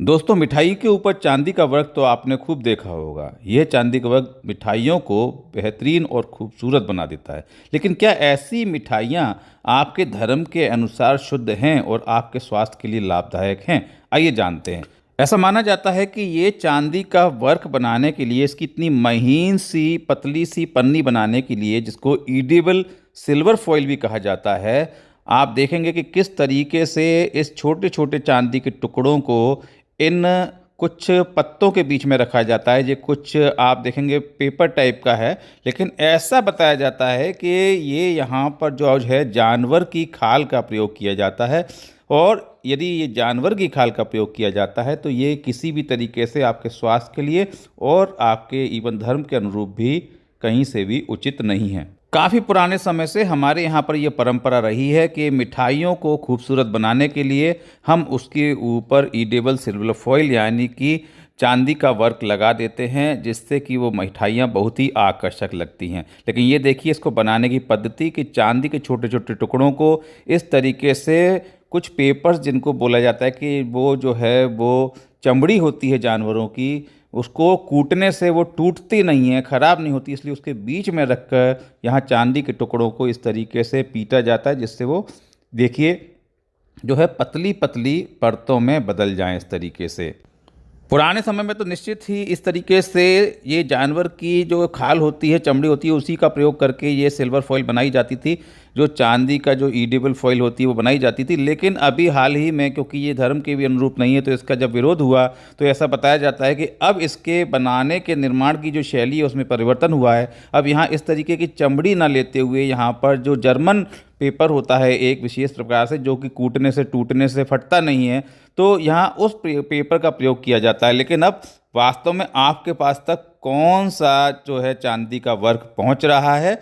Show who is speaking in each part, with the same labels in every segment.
Speaker 1: दोस्तों, मिठाई के ऊपर चांदी का वर्क तो आपने खूब देखा होगा। यह चांदी का वर्क मिठाइयों को बेहतरीन और खूबसूरत बना देता है। लेकिन क्या ऐसी मिठाइयाँ आपके धर्म के अनुसार शुद्ध हैं और आपके स्वास्थ्य के लिए लाभदायक हैं? आइए जानते हैं। ऐसा माना जाता है कि ये चांदी का वर्क बनाने के लिए, इसकी इतनी महीन सी पतली सी पन्नी बनाने के लिए, जिसको ईडिबल सिल्वर फॉइल भी कहा जाता है, आप देखेंगे कि किस तरीके से इस छोटे छोटे चांदी के टुकड़ों को इन कुछ पत्तों के बीच में रखा जाता है। ये कुछ आप देखेंगे पेपर टाइप का है, लेकिन ऐसा बताया जाता है कि ये यहाँ पर जो है जानवर की खाल का प्रयोग किया जाता है। और यदि ये जानवर की खाल का प्रयोग किया जाता है तो ये किसी भी तरीके से आपके स्वास्थ्य के लिए और आपके इवन धर्म के अनुरूप भी कहीं से भी उचित नहीं है। काफ़ी पुराने समय से हमारे यहाँ पर यह परंपरा रही है कि मिठाइयों को खूबसूरत बनाने के लिए हम उसके ऊपर ईडेबल सिल्वर फॉइल यानी कि चांदी का वर्क लगा देते हैं, जिससे कि वो मिठाइयाँ बहुत ही आकर्षक लगती हैं। लेकिन ये देखिए इसको बनाने की पद्धति कि चांदी के छोटे छोटे टुकड़ों को इस तरीके से कुछ पेपर्स, जिनको बोला जाता है कि वो जो है वो चमड़ी होती है जानवरों की, उसको कूटने से वो टूटती नहीं है, ख़राब नहीं होती, इसलिए उसके बीच में रखकर यहाँ चांदी के टुकड़ों को इस तरीके से पीटा जाता है, जिससे वो देखिए जो है पतली पतली परतों में बदल जाएं इस तरीके से। पुराने समय में तो निश्चित ही इस तरीके से ये जानवर की जो खाल होती है, चमड़ी होती है, उसी का प्रयोग करके ये सिल्वर फॉइल बनाई जाती थी। जो चांदी का जो ईडेबल फॉइल होती है वो बनाई जाती थी। लेकिन अभी हाल ही में, क्योंकि ये धर्म के भी अनुरूप नहीं है, तो इसका जब विरोध हुआ तो ऐसा बताया जाता है कि अब इसके बनाने के निर्माण की जो शैली है उसमें परिवर्तन हुआ है। अब यहाँ इस तरीके की चमड़ी ना लेते हुए यहाँ पर जो जर्मन पेपर होता है एक विशेष प्रकार से, जो कि कूटने से टूटने से फटता नहीं है, तो यहाँ उस पेपर का प्रयोग किया जाता है। लेकिन अब वास्तव में आपके पास तक कौन सा जो है चांदी का वर्क पहुँच रहा है,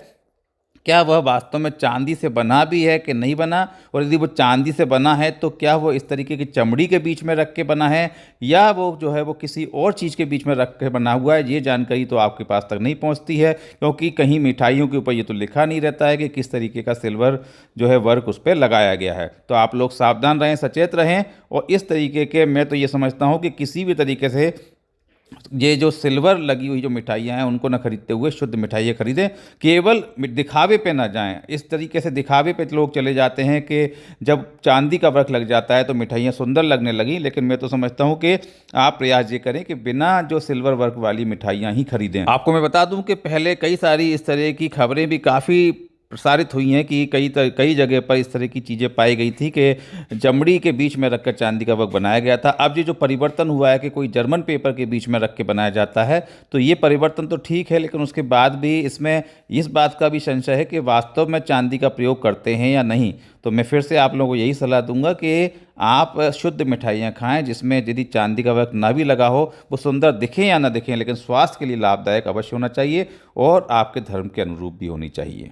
Speaker 1: क्या वह वास्तव में चांदी से बना भी है कि नहीं बना, और यदि वो चांदी से बना है तो क्या वो इस तरीके की चमड़ी के बीच में रख के बना है या वो जो है वो किसी और चीज़ के बीच में रख के बना हुआ है, ये जानकारी तो आपके पास तक नहीं पहुंचती है। क्योंकि कहीं मिठाइयों के ऊपर ये तो लिखा नहीं रहता है कि किस तरीके का सिल्वर जो है वर्क उस पर लगाया गया है। तो आप लोग सावधान रहें, सचेत रहें, और इस तरीके के, मैं तो ये समझता हूँ कि किसी भी तरीके से ये जो सिल्वर लगी हुई जो मिठाइयाँ हैं उनको ना खरीदते हुए शुद्ध मिठाइयाँ खरीदें। केवल दिखावे पे ना जाएं। इस तरीके से दिखावे पे लोग चले जाते हैं कि जब चांदी का वर्क लग जाता है तो मिठाइयाँ सुंदर लगने लगी। लेकिन मैं तो समझता हूँ कि आप प्रयास ये करें कि बिना जो सिल्वर वर्क वाली मिठाइयाँ ही खरीदें। आपको मैं बता दूँ कि पहले कई सारी इस तरह की खबरें भी काफ़ी प्रसारित हुई हैं कि कई जगह पर इस तरह की चीज़ें पाई गई थी कि चमड़ी के बीच में रखकर चांदी का वर्क बनाया गया था। अब ये जो परिवर्तन हुआ है कि कोई जर्मन पेपर के बीच में रख के बनाया जाता है, तो ये परिवर्तन तो ठीक है, लेकिन उसके बाद भी इसमें इस बात का भी संशय है कि वास्तव में चांदी का प्रयोग करते हैं या नहीं। तो मैं फिर से आप लोगों को यही सलाह दूंगा कि आप शुद्ध मिठाइयाँ खाएं जिसमें यदि चांदी का वर्क ना भी लगा हो, वो सुंदर दिखें या ना दिखें, लेकिन स्वास्थ्य के लिए लाभदायक अवश्य होना चाहिए और आपके धर्म के अनुरूप भी होनी चाहिए।